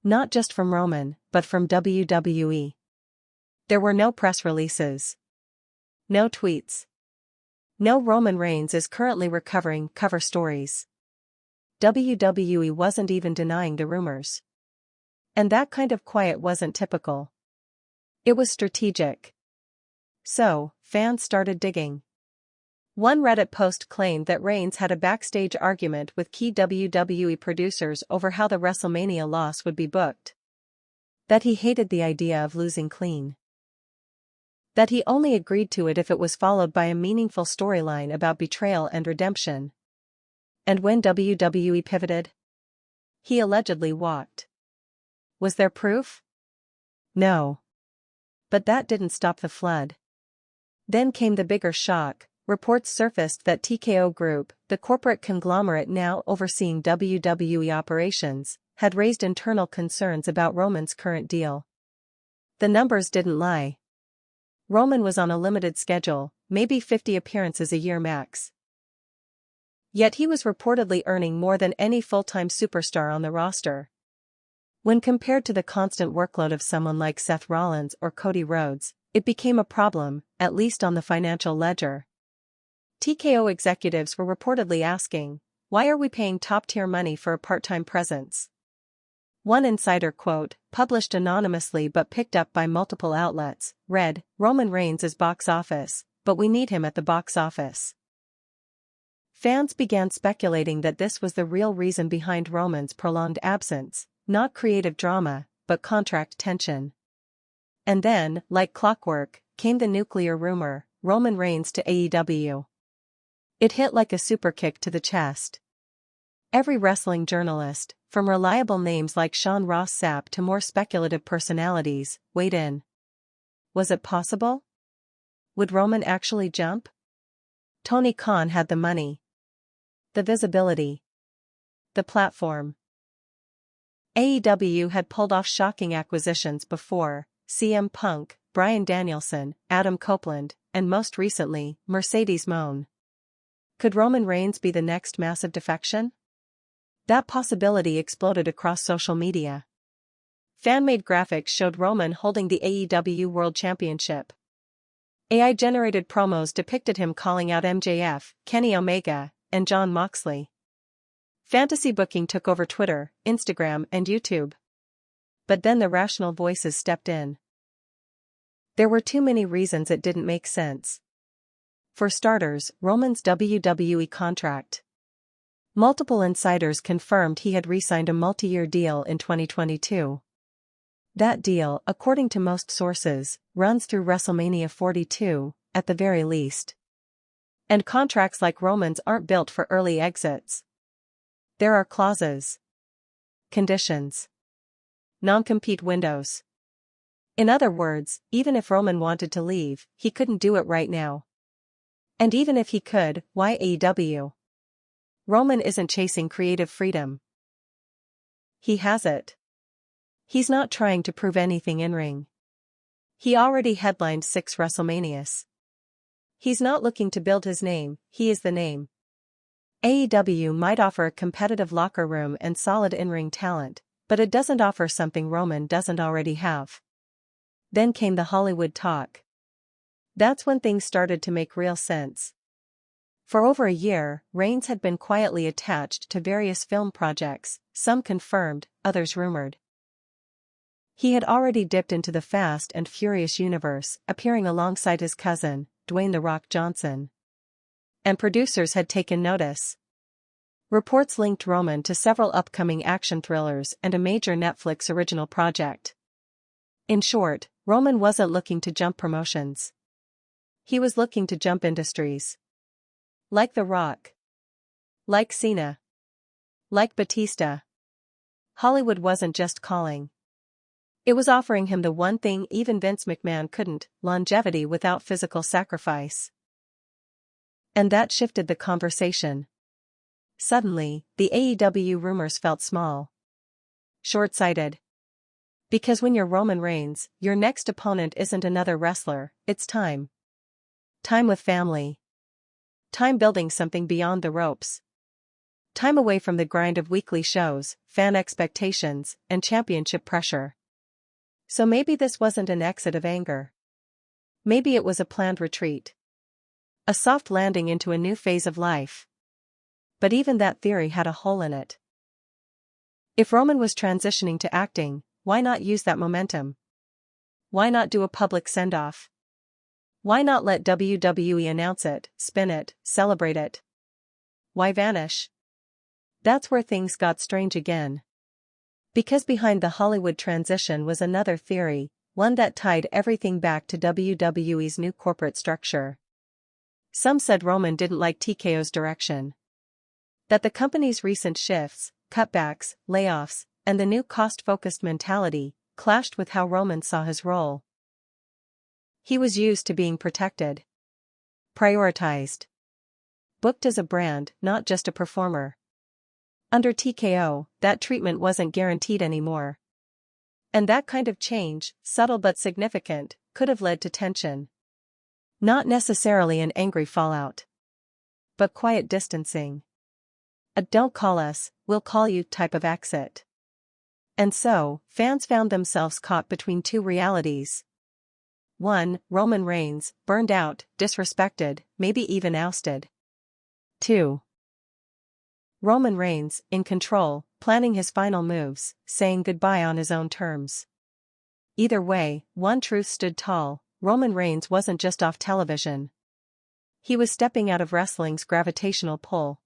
Not just from Roman, but from WWE. There were no press releases. No tweets. No Roman Reigns is currently recovering cover stories. WWE wasn't even denying the rumors. And that kind of quiet wasn't typical. It was strategic. So, fans started digging. One Reddit post claimed that Reigns had a backstage argument with key WWE producers over how the WrestleMania loss would be booked. That he hated the idea of losing clean. That he only agreed to it if it was followed by a meaningful storyline about betrayal and redemption. And when WWE pivoted, he allegedly walked. Was there proof? No. But that didn't stop the flood. Then came the bigger shock. Reports surfaced that TKO Group, the corporate conglomerate now overseeing WWE operations, had raised internal concerns about Roman's current deal. The numbers didn't lie. Roman was on a limited schedule, maybe 50 appearances a year max. Yet he was reportedly earning more than any full-time superstar on the roster. When compared to the constant workload of someone like Seth Rollins or Cody Rhodes, it became a problem, at least on the financial ledger. TKO executives were reportedly asking, "Why are we paying top-tier money for a part-time presence?" One insider quote, published anonymously but picked up by multiple outlets, read, "Roman Reigns is box office, but we need him at the box office." Fans began speculating that this was the real reason behind Roman's prolonged absence, not creative drama, but contract tension. And then, like clockwork, came the nuclear rumor, Roman Reigns to AEW. It hit like a superkick to the chest. Every wrestling journalist, from reliable names like Sean Ross Sapp to more speculative personalities, weighed in. Was it possible? Would Roman actually jump? Tony Khan had the money. The visibility. The platform. AEW had pulled off shocking acquisitions before: CM Punk, Bryan Danielson, Adam Copeland, and most recently, Mercedes Moné. Could Roman Reigns be the next massive defection? That possibility exploded across social media. Fan-made graphics showed Roman holding the AEW World Championship. AI-generated promos depicted him calling out MJF, Kenny Omega, and Jon Moxley. Fantasy booking took over Twitter, Instagram, and YouTube. But then the rational voices stepped in. There were too many reasons it didn't make sense. For starters, Roman's WWE contract. Multiple insiders confirmed he had re-signed a multi-year deal in 2022. That deal, according to most sources, runs through WrestleMania 42, at the very least. And contracts like Roman's aren't built for early exits. There are clauses, conditions, non-compete windows. In other words, even if Roman wanted to leave, he couldn't do it right now. And even if he could, why AEW? Roman isn't chasing creative freedom. He has it. He's not trying to prove anything in-ring. He already headlined 6 WrestleManias. He's not looking to build his name, he is the name. AEW might offer a competitive locker room and solid in-ring talent, but it doesn't offer something Roman doesn't already have. Then came the Hollywood talk. That's when things started to make real sense. For over a year, Reigns had been quietly attached to various film projects, some confirmed, others rumored. He had already dipped into the Fast and Furious universe, appearing alongside his cousin, Dwayne "The Rock" Johnson. And producers had taken notice. Reports linked Roman to several upcoming action thrillers and a major Netflix original project. In short, Roman wasn't looking to jump promotions. He was looking to jump industries. Like The Rock. Like Cena. Like Batista. Hollywood wasn't just calling. It was offering him the one thing even Vince McMahon couldn't: longevity without physical sacrifice. And that shifted the conversation. Suddenly, the AEW rumors felt small. Short-sighted. Because when you're Roman Reigns, your next opponent isn't another wrestler, it's time. Time with family. Time building something beyond the ropes. Time away from the grind of weekly shows, fan expectations, and championship pressure. So maybe this wasn't an exit of anger. Maybe it was a planned retreat. A soft landing into a new phase of life. But even that theory had a hole in it. If Roman was transitioning to acting, why not use that momentum? Why not do a public send-off? Why not let WWE announce it, spin it, celebrate it? Why vanish? That's where things got strange again. Because behind the Hollywood transition was another theory, one that tied everything back to WWE's new corporate structure. Some said Roman didn't like TKO's direction. That the company's recent shifts, cutbacks, layoffs, and the new cost-focused mentality clashed with how Roman saw his role. He was used to being protected. Prioritized. Booked as a brand, not just a performer. Under TKO, that treatment wasn't guaranteed anymore. And that kind of change, subtle but significant, could have led to tension. Not necessarily an angry fallout. But quiet distancing. A "don't call us, we'll call you" type of exit. And so, fans found themselves caught between two realities. 1. Roman Reigns, burned out, disrespected, maybe even ousted. 2. Roman Reigns, in control, planning his final moves, saying goodbye on his own terms. Either way, one truth stood tall: Roman Reigns wasn't just off television. He was stepping out of wrestling's gravitational pull.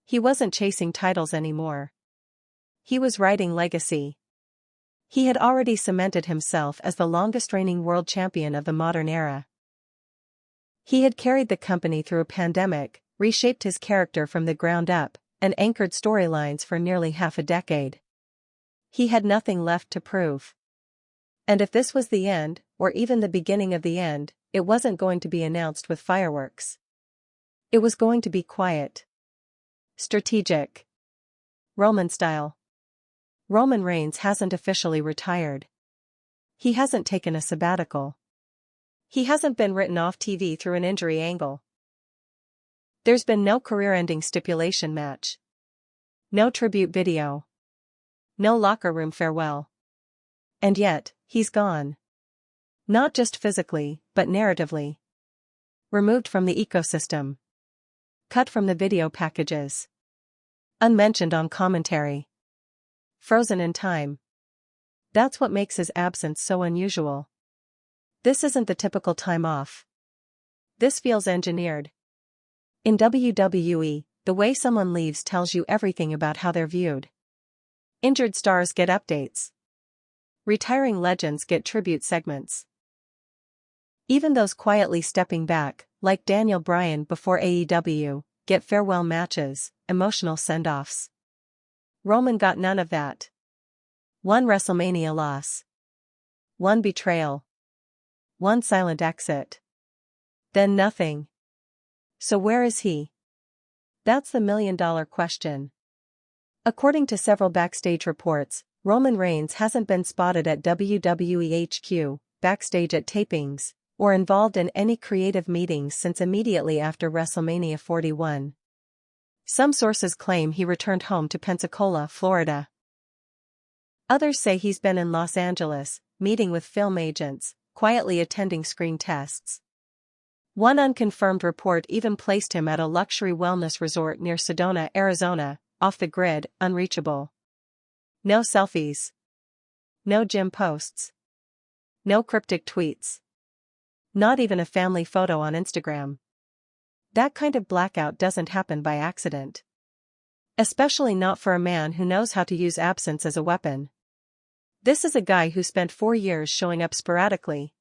He wasn't chasing titles anymore. He was writing legacy. He had already cemented himself as the longest-reigning world champion of the modern era. He had carried the company through a pandemic, reshaped his character from the ground up, and anchored storylines for nearly half a decade. He had nothing left to prove. And if this was the end, or even the beginning of the end, it wasn't going to be announced with fireworks. It was going to be quiet. Strategic. Roman style. Roman Reigns hasn't officially retired. He hasn't taken a sabbatical. He hasn't been written off TV through an injury angle. There's been no career-ending stipulation match. No tribute video. No locker room farewell. And yet, he's gone. Not just physically, but narratively. Removed from the ecosystem. Cut from the video packages. Unmentioned on commentary. Frozen in time. That's what makes his absence so unusual. This isn't the typical time off. This feels engineered. In WWE, the way someone leaves tells you everything about how they're viewed. Injured stars get updates. Retiring legends get tribute segments. Even those quietly stepping back, like Daniel Bryan before AEW, get farewell matches, emotional send-offs. Roman got none of that. One WrestleMania loss. One betrayal. One silent exit. Then nothing. So where is he? That's the million-dollar question. According to several backstage reports, Roman Reigns hasn't been spotted at WWE HQ, backstage at tapings, or involved in any creative meetings since immediately after WrestleMania 41. Some sources claim he returned home to Pensacola, Florida. Others say he's been in Los Angeles, meeting with film agents, quietly attending screen tests. One unconfirmed report even placed him at a luxury wellness resort near Sedona, Arizona, off the grid, unreachable. No selfies. No gym posts. No cryptic tweets. Not even a family photo on Instagram. That kind of blackout doesn't happen by accident. Especially not for a man who knows how to use absence as a weapon. This is a guy who spent 4 years showing up sporadically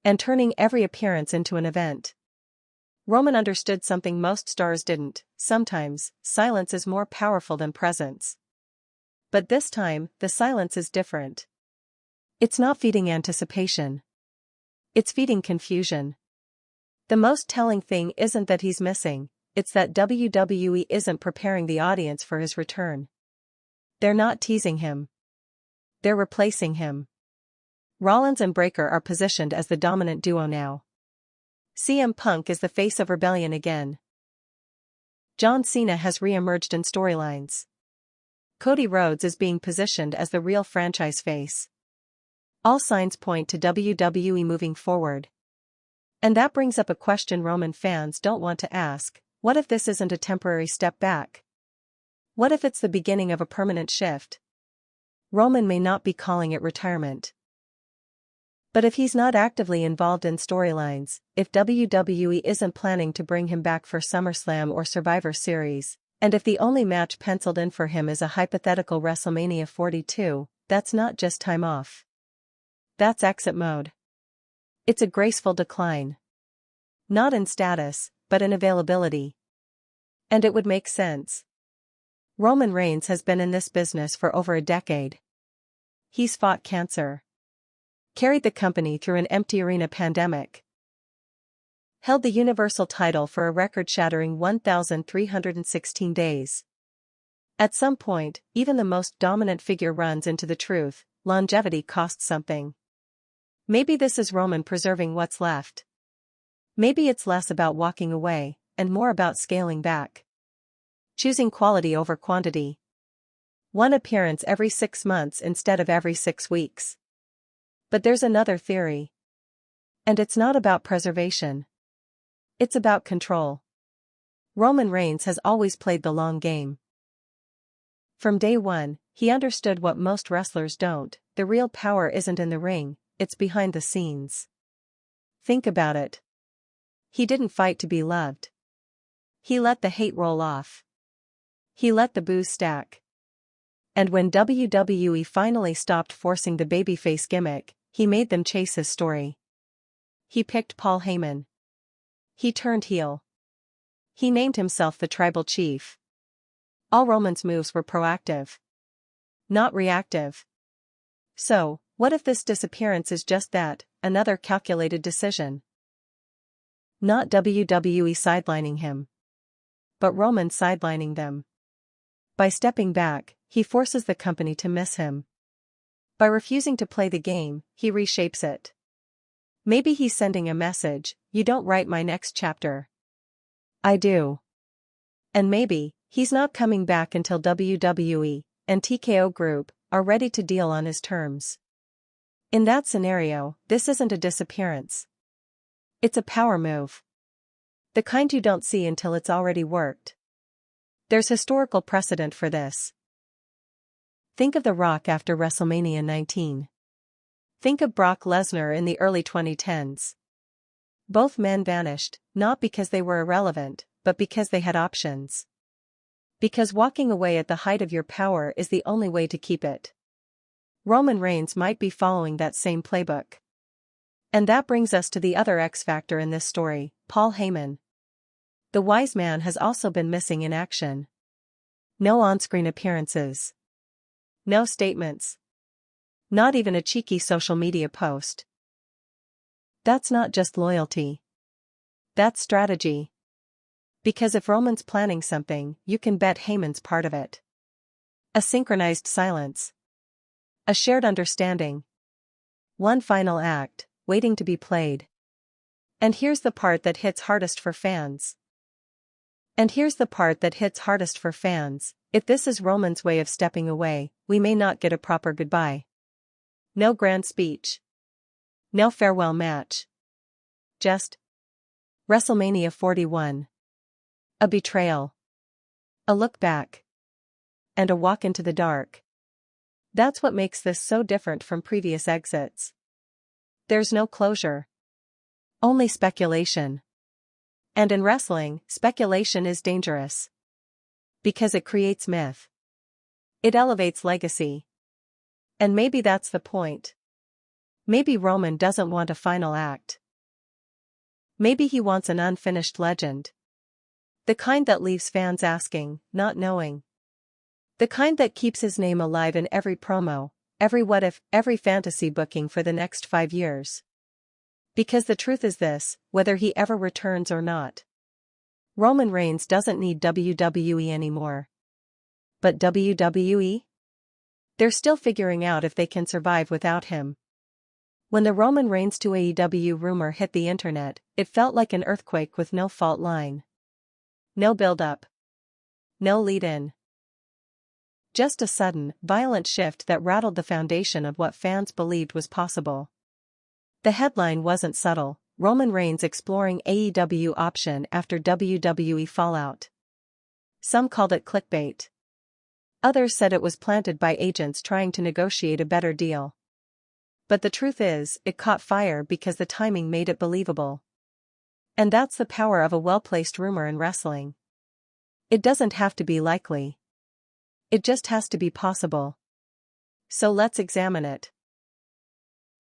and turning every appearance into an event. Roman understood something most stars didn't. Sometimes, silence is more powerful than presence. But this time, the silence is different. It's not feeding anticipation. It's feeding confusion. The most telling thing isn't that he's missing, it's that WWE isn't preparing the audience for his return. They're not teasing him. They're replacing him. Rollins and Breakker are positioned as the dominant duo now. CM Punk is the face of rebellion again. John Cena has re-emerged in storylines. Cody Rhodes is being positioned as the real franchise face. All signs point to WWE moving forward. And that brings up a question Roman fans don't want to ask: what if this isn't a temporary step back? What if it's the beginning of a permanent shift? Roman may not be calling it retirement. But if he's not actively involved in storylines, if WWE isn't planning to bring him back for SummerSlam or Survivor Series, and if the only match penciled in for him is a hypothetical WrestleMania 42, that's not just time off. That's exit mode. It's a graceful decline. Not in status, but in availability. And it would make sense. Roman Reigns has been in this business for over a decade. He's fought cancer. Carried the company through an empty arena pandemic. Held the Universal title for a record-shattering 1,316 days. At some point, even the most dominant figure runs into the truth: longevity costs something. Maybe this is Roman preserving what's left. Maybe it's less about walking away, and more about scaling back. Choosing quality over quantity. One appearance every 6 months instead of every 6 weeks. But there's another theory. And it's not about preservation. It's about control. Roman Reigns has always played the long game. From day one, he understood what most wrestlers don't: the real power isn't in the ring, it's behind the scenes. Think about it. He didn't fight to be loved. He let the hate roll off. He let the boos stack. And when WWE finally stopped forcing the babyface gimmick, he made them chase his story. He picked Paul Heyman. He turned heel. He named himself the tribal chief. All Roman's moves were proactive. Not reactive. So, what if this disappearance is just that, another calculated decision? Not WWE sidelining him. But Roman sidelining them. By stepping back, he forces the company to miss him. By refusing to play the game, he reshapes it. Maybe he's sending a message: you don't write my next chapter. I do. And maybe, he's not coming back until WWE and TKO Group are ready to deal on his terms. In that scenario, this isn't a disappearance. It's a power move. The kind you don't see until it's already worked. There's historical precedent for this. Think of The Rock after WrestleMania 19. Think of Brock Lesnar in the early 2010s. Both men vanished, not because they were irrelevant, but because they had options. Because walking away at the height of your power is the only way to keep it. Roman Reigns might be following that same playbook. And that brings us to the other X factor in this story, Paul Heyman. The wise man has also been missing in action. No on-screen appearances. No statements. Not even a cheeky social media post. That's not just loyalty. That's strategy. Because if Roman's planning something, you can bet Heyman's part of it. A synchronized silence. A shared understanding. One final act, waiting to be played. And here's the part that hits hardest for fans. If this is Roman's way of stepping away, we may not get a proper goodbye. No grand speech. No farewell match. Just WrestleMania 41. A betrayal. A look back. And a walk into the dark. That's what makes this so different from previous exits. There's no closure. Only speculation. And in wrestling, speculation is dangerous. Because it creates myth. It elevates legacy. And maybe that's the point. Maybe Roman doesn't want a final act. Maybe he wants an unfinished legend. The kind that leaves fans asking, not knowing. The kind that keeps his name alive in every promo, every what if, every fantasy booking for the next 5 years. Because the truth is this, whether he ever returns or not, Roman Reigns doesn't need WWE anymore. But WWE? They're still figuring out if they can survive without him. When the Roman Reigns to AEW rumor hit the internet, it felt like an earthquake with no fault line. No build-up. No lead-in. Just a sudden, violent shift that rattled the foundation of what fans believed was possible. The headline wasn't subtle: Roman Reigns exploring AEW option after WWE fallout. Some called it clickbait. Others said it was planted by agents trying to negotiate a better deal. But the truth is, it caught fire because the timing made it believable. And that's the power of a well-placed rumor in wrestling. It doesn't have to be likely. It just has to be possible. So let's examine it.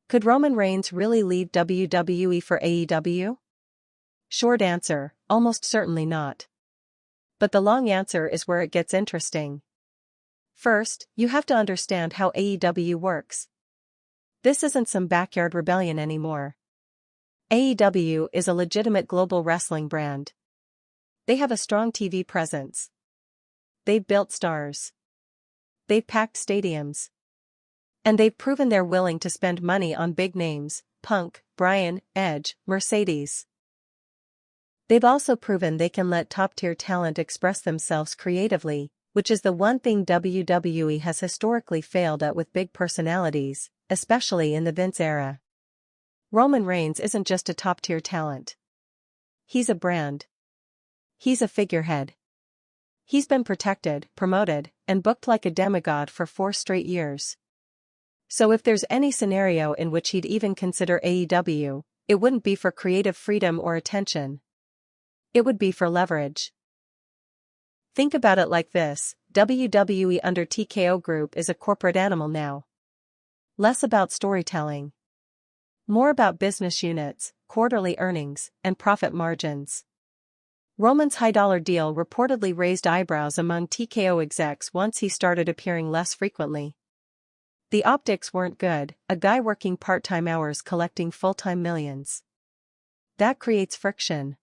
Could Roman Reigns really leave WWE for AEW? Short answer, almost certainly not. But the long answer is where it gets interesting. First, you have to understand how AEW works. This isn't some backyard rebellion anymore. AEW is a legitimate global wrestling brand. They have a strong TV presence. They've built stars. They've packed stadiums. And they've proven they're willing to spend money on big names: Punk, Bryan, Edge, Mercedes. They've also proven they can let top-tier talent express themselves creatively, which is the one thing WWE has historically failed at with big personalities, especially in the Vince era. Roman Reigns isn't just a top-tier talent. He's a brand. He's a figurehead. He's been protected, promoted, and booked like a demigod for 4 straight years. So if there's any scenario in which he'd even consider AEW, it wouldn't be for creative freedom or attention. It would be for leverage. Think about it like this: WWE under TKO Group is a corporate animal now. Less about storytelling. More about business units, quarterly earnings, and profit margins. Roman's high-dollar deal reportedly raised eyebrows among TKO execs once he started appearing less frequently. The optics weren't good: a guy working part-time hours collecting full-time millions. That creates friction.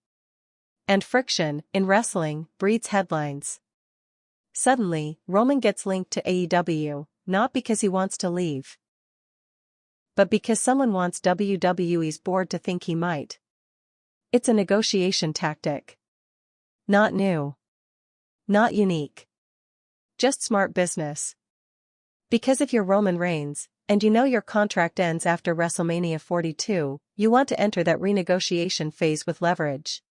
And friction, in wrestling, breeds headlines. Suddenly, Roman gets linked to AEW, not because he wants to leave, but because someone wants WWE's board to think he might. It's a negotiation tactic. Not new. Not unique. Just smart business. Because if you're Roman Reigns, and you know your contract ends after WrestleMania 42, you want to enter that renegotiation phase with leverage.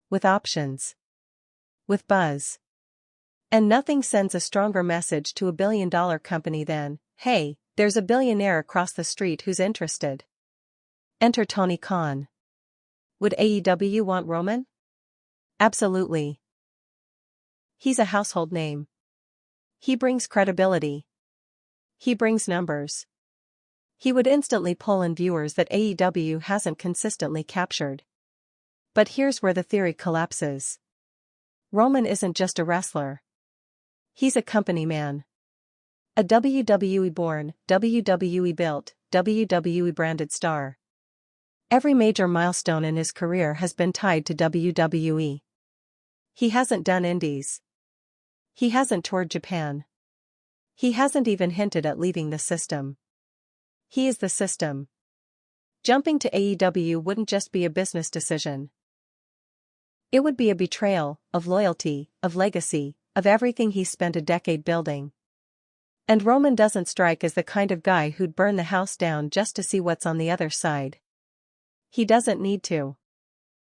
With options. With buzz. And nothing sends a stronger message to a billion-dollar company than, hey, there's a billionaire across the street who's interested. Enter Tony Khan. Would AEW want Roman? Absolutely. He's a household name. He brings credibility. He brings numbers. He would instantly pull in viewers that AEW hasn't consistently captured. But here's where the theory collapses. Roman isn't just a wrestler. He's a company man. A WWE-born, WWE-built, WWE-branded star. Every major milestone in his career has been tied to WWE. He hasn't done indies. He hasn't toured Japan. He hasn't even hinted at leaving the system. He is the system. Jumping to AEW wouldn't just be a business decision. It would be a betrayal of loyalty, of legacy, of everything he spent a decade building. And Roman doesn't strike as the kind of guy who'd burn the house down just to see what's on the other side. He doesn't need to.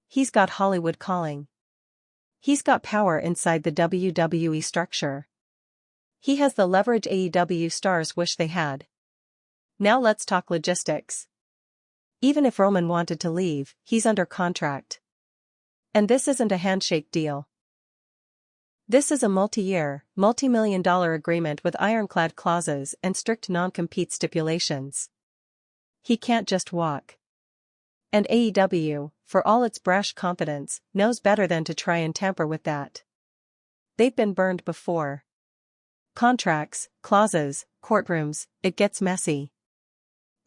He's got Hollywood calling. He's got power inside the WWE structure. He has the leverage AEW stars wish they had. Now let's talk logistics. Even if Roman wanted to leave, he's under contract. And this isn't a handshake deal. This is a multi-year, multi-million-dollar agreement with ironclad clauses and strict non-compete stipulations. He can't just walk. And AEW, for all its brash confidence, knows better than to try and tamper with that. They've been burned before. Contracts, clauses, courtrooms, it gets messy.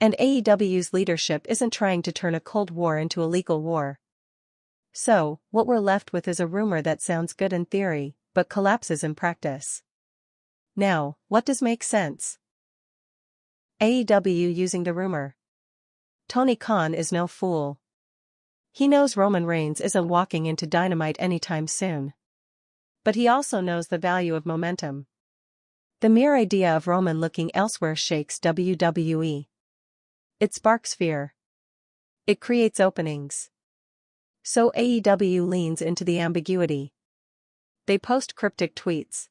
And AEW's leadership isn't trying to turn a cold war into a legal war. So, what we're left with is a rumor that sounds good in theory, but collapses in practice. Now, what does make sense? AEW using the rumor. Tony Khan is no fool. He knows Roman Reigns isn't walking into Dynamite anytime soon. But he also knows the value of momentum. The mere idea of Roman looking elsewhere shakes WWE. It sparks fear. It creates openings. So AEW leans into the ambiguity. They post cryptic tweets.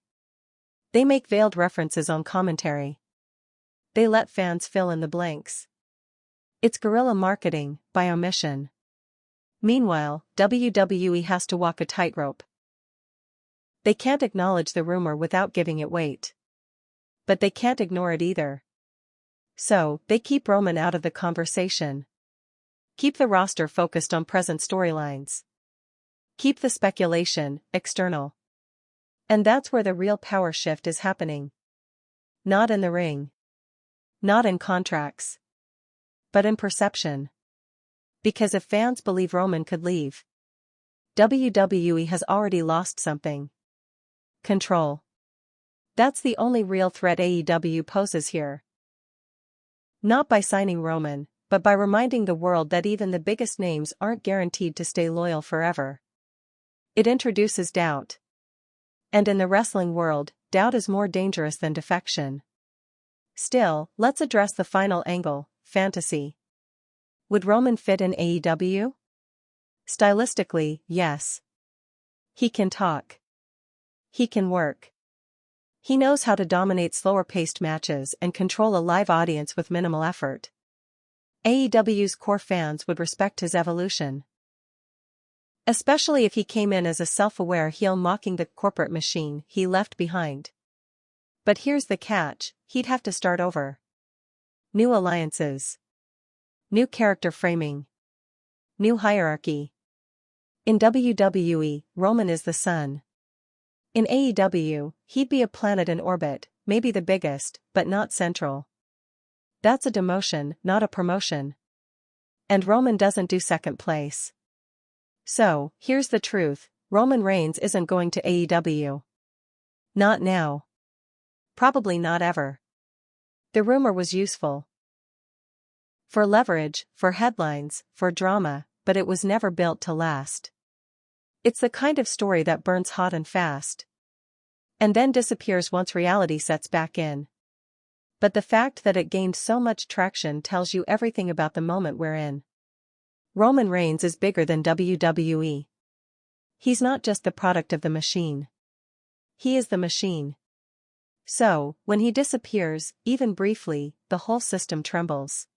They make veiled references on commentary. They let fans fill in the blanks. It's guerrilla marketing, by omission. Meanwhile, WWE has to walk a tightrope. They can't acknowledge the rumor without giving it weight. But they can't ignore it either. So, they keep Roman out of the conversation. Keep the roster focused on present storylines. Keep the speculation external. And that's where the real power shift is happening. Not in the ring. Not in contracts. But in perception. Because if fans believe Roman could leave, WWE has already lost something. Control. That's the only real threat AEW poses here. Not by signing Roman, but by reminding the world that even the biggest names aren't guaranteed to stay loyal forever. It introduces doubt. And in the wrestling world, doubt is more dangerous than defection. Still, let's address the final angle, fantasy. Would Roman fit in AEW? Stylistically, yes. He can talk. He can work. He knows how to dominate slower-paced matches and control a live audience with minimal effort. AEW's core fans would respect his evolution. Especially if he came in as a self-aware heel mocking the corporate machine he left behind. But here's the catch, he'd have to start over. New alliances. New character framing. New hierarchy. In WWE, Roman is the sun. In AEW, he'd be a planet in orbit, maybe the biggest, but not central. That's a demotion, not a promotion. And Roman doesn't do second place. So, here's the truth, Roman Reigns isn't going to AEW. Not now. Probably not ever. The rumor was useful. For leverage, for headlines, for drama, but it was never built to last. It's the kind of story that burns hot and fast. And then disappears once reality sets back in. But the fact that it gained so much traction tells you everything about the moment we're in. Roman Reigns is bigger than WWE. He's not just the product of the machine. He is the machine. So, when he disappears, even briefly, the whole system trembles.